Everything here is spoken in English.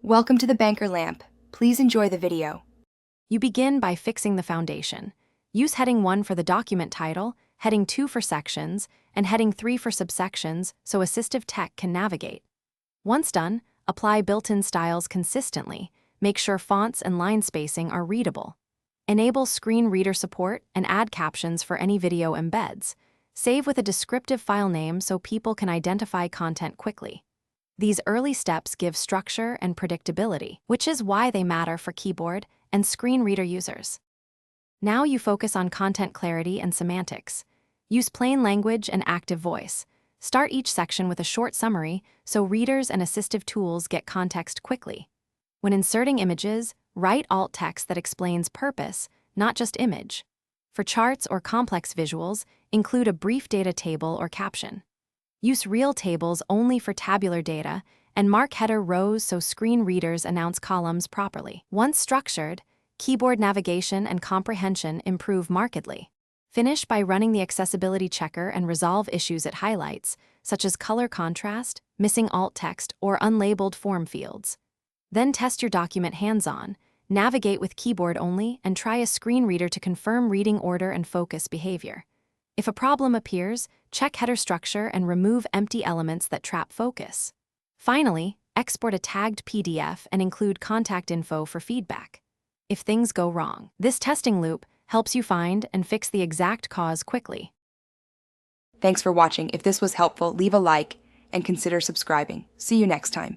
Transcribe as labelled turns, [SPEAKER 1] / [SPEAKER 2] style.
[SPEAKER 1] Welcome to the Banker Lamp. Please enjoy the video.
[SPEAKER 2] You begin by fixing the foundation. Use heading 1 for the document title, heading 2 for sections, and heading 3 for subsections so assistive tech can navigate. Once done, apply built-in styles consistently. Make sure fonts and line spacing are readable. Enable screen reader support and add captions for any video embeds. Save with a descriptive file name so people can identify content quickly. These early steps give structure and predictability, which is why they matter for keyboard and screen reader users. Now you focus on content clarity and semantics. Use plain language and active voice. Start each section with a short summary so readers and assistive tools get context quickly. When inserting images, write alt text that explains purpose, not just image. For charts or complex visuals, include a brief data table or caption. Use real tables only for tabular data, and mark header rows so screen readers announce columns properly. Once structured, keyboard navigation and comprehension improve markedly. Finish by running the accessibility checker and resolve issues it highlights, such as color contrast, missing alt text, or unlabeled form fields. Then test your document hands-on, navigate with keyboard only, and try a screen reader to confirm reading order and focus behavior. If a problem appears, check header structure and remove empty elements that trap focus. Finally, export a tagged PDF and include contact info for feedback if things go wrong. This testing loop helps you find and fix the exact cause quickly.
[SPEAKER 1] Thanks for watching. If this was helpful, leave a like and consider subscribing. See you next time.